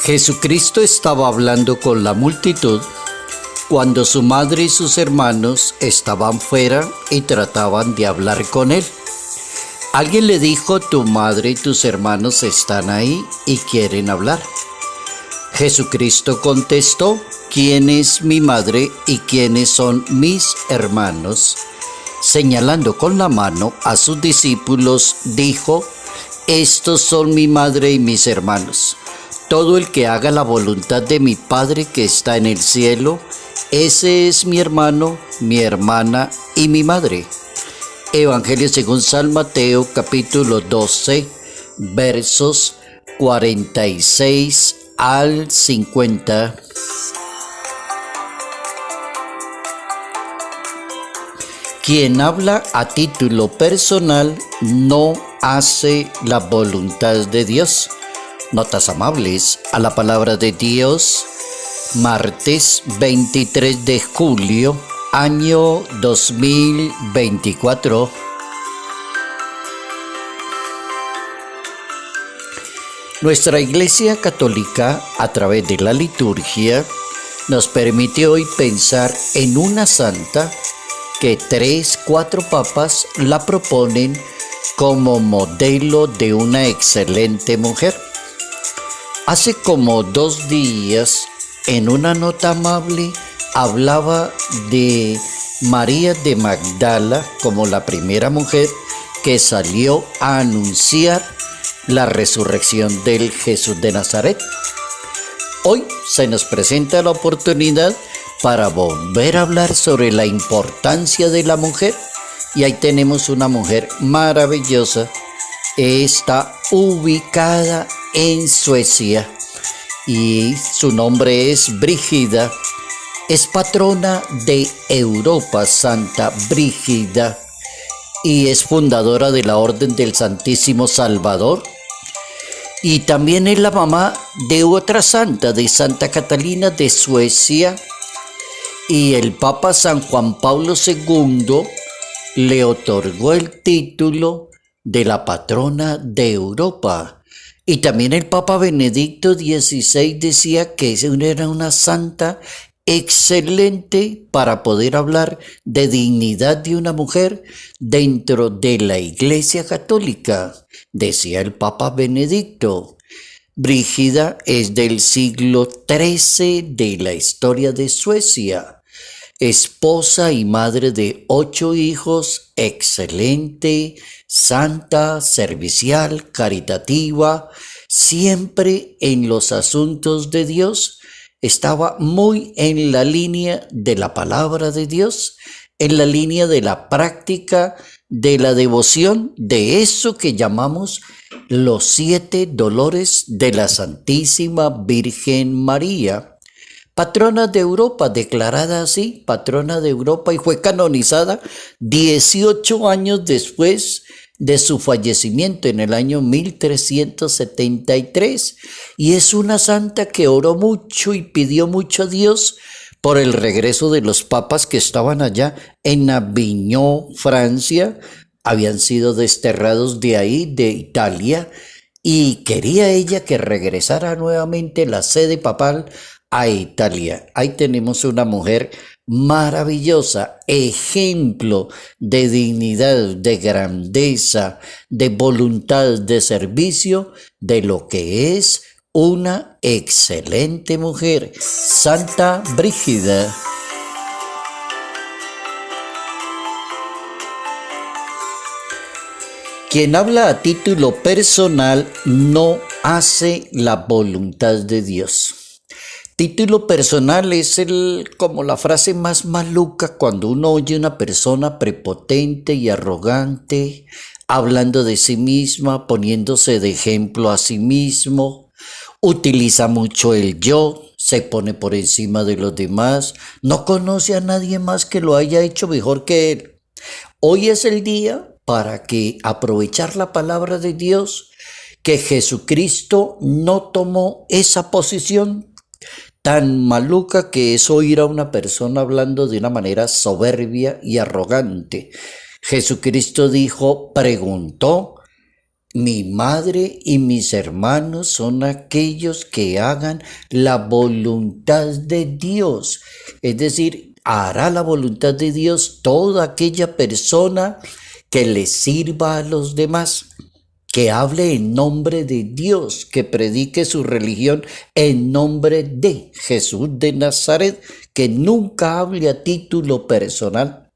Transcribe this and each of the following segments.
Jesucristo estaba hablando con la multitud cuando su madre y sus hermanos estaban fuera y trataban de hablar con él. Alguien le dijo: tu madre y tus hermanos están ahí y quieren hablar. Jesucristo contestó: ¿quién es mi madre y quiénes son mis hermanos? Señalando con la mano a sus discípulos, dijo: estos son mi madre y mis hermanos. Todo el que haga la voluntad de mi Padre que está en el cielo, ese es mi hermano, mi hermana y mi madre. Evangelio según San Mateo, capítulo 12, versos 46 al 50. Quien habla a título personal no hace la voluntad de Dios. Notas amables a la palabra de Dios, martes 23 de julio, año 2024. Nuestra Iglesia Católica, a través de la liturgia, nos permite hoy pensar en una santa que 3-4 papas la proponen como modelo de una excelente mujer. Hace como 2 días, en una nota amable, hablaba de María de Magdala como la primera mujer que salió a anunciar la resurrección del Jesús de Nazaret. Hoy se nos presenta la oportunidad para volver a hablar sobre la importancia de la mujer, y ahí tenemos una mujer maravillosa. Está ubicada en Suecia y su nombre es Brígida. Es patrona de Europa, Santa Brígida, y es fundadora de la Orden del Santísimo Salvador. Y también es la mamá de otra santa, de Santa Catalina de Suecia. Y el Papa San Juan Pablo II le otorgó el título de la patrona de Europa. Y también el Papa Benedicto XVI decía que era una santa excelente para poder hablar de dignidad de una mujer dentro de la Iglesia Católica. Decía el Papa Benedicto: Brígida es del siglo XIII de la historia de Suecia. Esposa y madre de 8 hijos, excelente, santa, servicial, caritativa, siempre en los asuntos de Dios. Estaba muy en la línea de la palabra de Dios, en la línea de la práctica de la devoción, de eso que llamamos los 7 dolores de la Santísima Virgen María. Patrona de Europa, declarada así, patrona de Europa, y fue canonizada 18 años después de su fallecimiento en el año 1373. Y es una santa que oró mucho y pidió mucho a Dios por el regreso de los papas que estaban allá en Avignon, Francia. Habían sido desterrados de ahí, de Italia, y quería ella que regresara nuevamente la sede papal a Italia. Ahí tenemos una mujer maravillosa, ejemplo de dignidad, de grandeza, de voluntad de servicio, de lo que es una excelente mujer, Santa Brígida. Quien habla a título personal no hace la voluntad de Dios. Título personal es como la frase más maluca cuando uno oye a una persona prepotente y arrogante, hablando de sí misma, poniéndose de ejemplo a sí mismo. Utiliza mucho el yo, se pone por encima de los demás, no conoce a nadie más que lo haya hecho mejor que él. Hoy es el día para que aprovechar la palabra de Dios, que Jesucristo no tomó esa posición tan maluca que es oír a una persona hablando de una manera soberbia y arrogante. Jesucristo preguntó: mi madre y mis hermanos son aquellos que hagan la voluntad de Dios. Es decir, hará la voluntad de Dios toda aquella persona que le sirva a los demás, que hable en nombre de Dios, que predique su religión en nombre de Jesús de Nazaret, que nunca hable a título personal.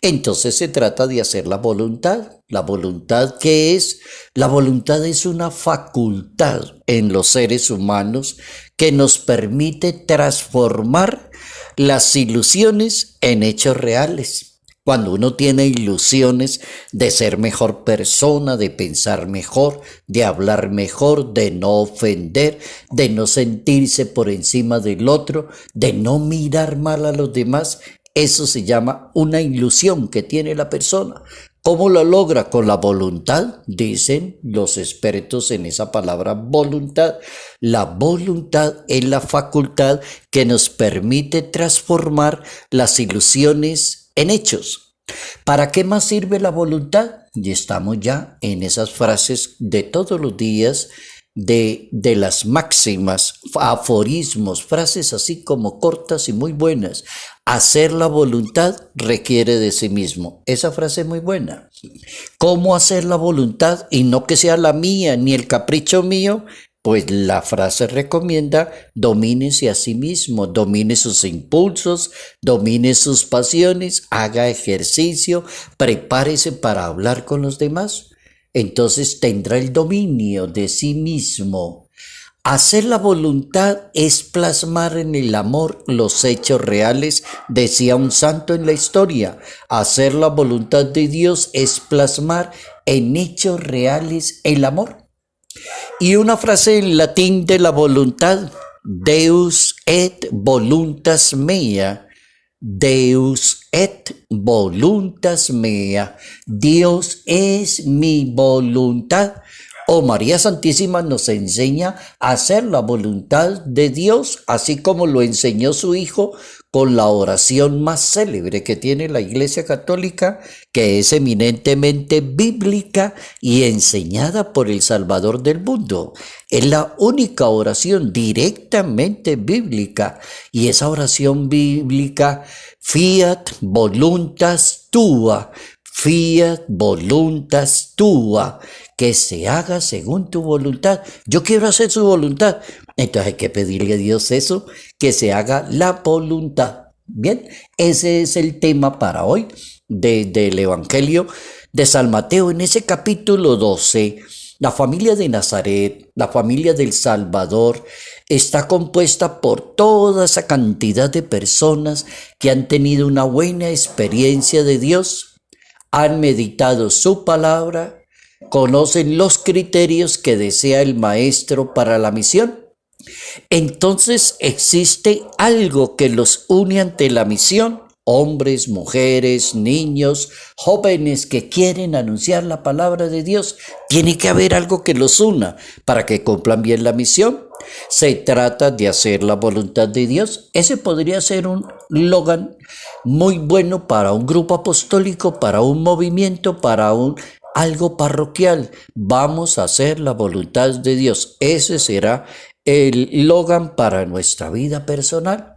Entonces se trata de hacer la voluntad. La voluntad, ¿qué es? La voluntad es una facultad en los seres humanos que nos permite transformar las ilusiones en hechos reales. Cuando uno tiene ilusiones de ser mejor persona, de pensar mejor, de hablar mejor, de no ofender, de no sentirse por encima del otro, de no mirar mal a los demás, eso se llama una ilusión que tiene la persona. ¿Cómo lo logra? Con la voluntad, dicen los expertos en esa palabra voluntad. La voluntad es la facultad que nos permite transformar las ilusiones en hechos. ¿Para qué más sirve la voluntad? Y estamos ya en esas frases de todos los días, de las máximas, aforismos, frases así como cortas y muy buenas. Hacer la voluntad requiere de sí mismo. Esa frase es muy buena. ¿Cómo hacer la voluntad y no que sea la mía ni el capricho mío? Pues la frase recomienda: domínese a sí mismo, domine sus impulsos, domine sus pasiones, haga ejercicio, prepárese para hablar con los demás. Entonces tendrá el dominio de sí mismo. Hacer la voluntad es plasmar en el amor los hechos reales, decía un santo en la historia. Hacer la voluntad de Dios es plasmar en hechos reales el amor. Y una frase en latín de la voluntad: Deus et voluntas mea. Deus et voluntas mea. Dios es mi voluntad. O María Santísima nos enseña a hacer la voluntad de Dios, así como lo enseñó su Hijo con la oración más célebre que tiene la Iglesia Católica, que es eminentemente bíblica y enseñada por el Salvador del mundo. Es la única oración directamente bíblica, y esa oración bíblica: fiat voluntas tua, fiat voluntas tua, que se haga según tu voluntad. Yo quiero hacer su voluntad. Entonces hay que pedirle a Dios eso, que se haga la voluntad. Bien, ese es el tema para hoy del Evangelio de San Mateo. En ese capítulo 12, la familia de Nazaret, la familia del Salvador, está compuesta por toda esa cantidad de personas que han tenido una buena experiencia de Dios, han meditado su palabra, conocen los criterios que desea el Maestro para la misión. Entonces existe algo que los une ante la misión: hombres, mujeres, niños, jóvenes que quieren anunciar la palabra de Dios. Tiene que haber algo que los una para que cumplan bien la misión. Se trata de hacer la voluntad de Dios. Ese podría ser un eslogan muy bueno para un grupo apostólico, para un movimiento, para algo parroquial. Vamos a hacer la voluntad de Dios. Ese será el eslogan para nuestra vida personal.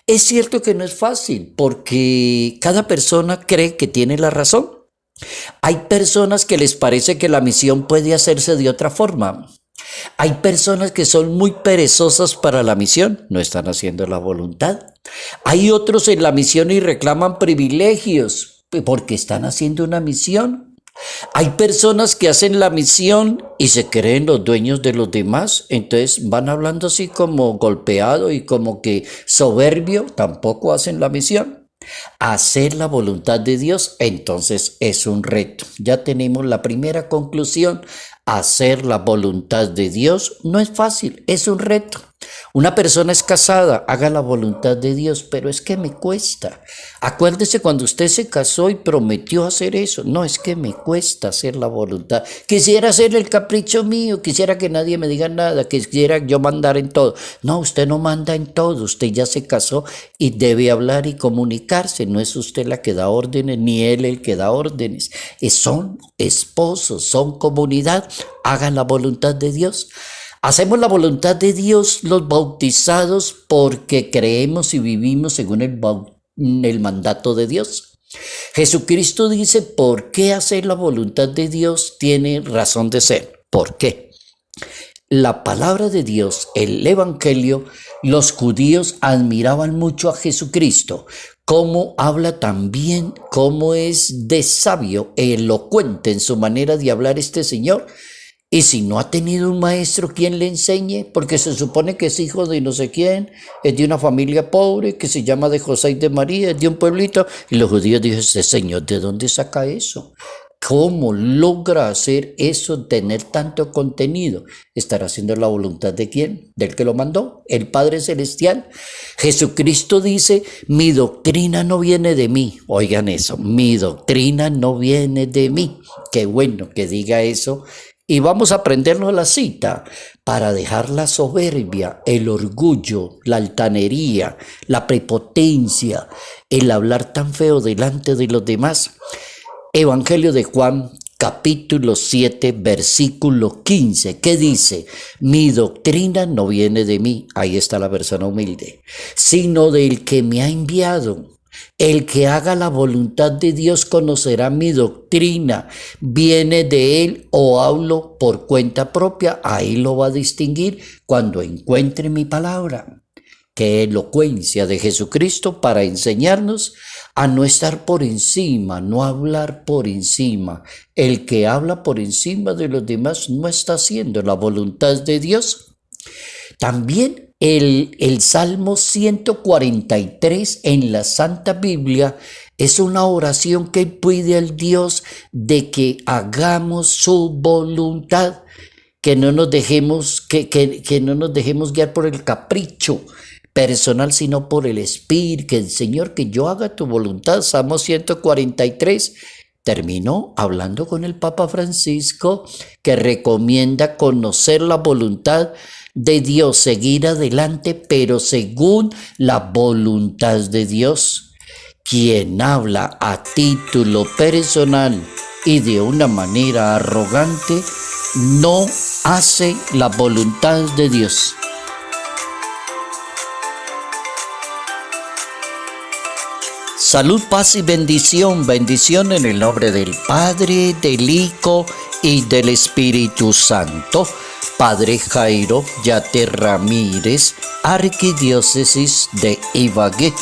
Es cierto que no es fácil, porque cada persona cree que tiene la razón. Hay personas que les parece que la misión puede hacerse de otra forma. Hay personas que son muy perezosas para la misión, no están haciendo la voluntad. Hay otros en la misión y reclaman privilegios porque están haciendo una misión. Hay personas que hacen la misión y se creen los dueños de los demás, entonces van hablando así como golpeado y como que soberbio, tampoco hacen la misión. Hacer la voluntad de Dios, entonces, es un reto. Ya tenemos la primera conclusión: hacer la voluntad de Dios no es fácil, es un reto. Una persona es casada, haga la voluntad de Dios, pero es que me cuesta. Acuérdese cuando usted se casó y prometió hacer eso. No, es que me cuesta hacer la voluntad. Quisiera hacer el capricho mío, quisiera que nadie me diga nada, quisiera yo mandar en todo. No, usted no manda en todo, usted ya se casó y debe hablar y comunicarse. No es usted la que da órdenes, ni él el que da órdenes. Son esposos, son comunidad, hagan la voluntad de Dios. Hacemos la voluntad de Dios los bautizados porque creemos y vivimos según el mandato de Dios. Jesucristo dice, ¿por qué hacer la voluntad de Dios? Tiene razón de ser. ¿Por qué? La palabra de Dios, el Evangelio, los judíos admiraban mucho a Jesucristo. Cómo habla también, cómo es de sabio, elocuente en su manera de hablar este Señor. Y si no ha tenido un maestro, ¿quién le enseñe? Porque se supone que es hijo de no sé quién, es de una familia pobre, que se llama de José y de María, es de un pueblito. Y los judíos dijeron, este Señor, ¿de dónde saca eso? ¿Cómo logra hacer eso, tener tanto contenido? ¿Estará haciendo la voluntad de quién? ¿Del que lo mandó? El Padre Celestial. Jesucristo dice, mi doctrina no viene de mí. Oigan eso, mi doctrina no viene de mí. Qué bueno que diga eso. Y vamos a aprendernos la cita para dejar la soberbia, el orgullo, la altanería, la prepotencia, el hablar tan feo delante de los demás. Evangelio de Juan, capítulo 7, versículo 15, ¿qué dice? Mi doctrina no viene de mí, ahí está la persona humilde, sino del que me ha enviado. El que haga la voluntad de Dios conocerá mi doctrina, viene de él o hablo por cuenta propia, ahí lo va a distinguir cuando encuentre mi palabra. Qué elocuencia de Jesucristo para enseñarnos a no estar por encima, no hablar por encima. El que habla por encima de los demás no está haciendo la voluntad de Dios. También el Salmo 143 en la Santa Biblia es una oración que pide al Dios de que hagamos su voluntad, que no nos dejemos, que no nos dejemos guiar por el capricho personal, sino por el Espíritu, que el Señor, que yo haga tu voluntad. Salmo 143 terminó hablando con el Papa Francisco, que recomienda conocer la voluntad de Dios, seguir adelante, pero según la voluntad de Dios. Quien habla a título personal y de una manera arrogante, no hace la voluntad de Dios. Salud, paz y bendición. Bendición en el nombre del Padre, del Hijo y del Espíritu Santo. Padre Jairo Yate Ramírez, Arquidiócesis de Ibagué.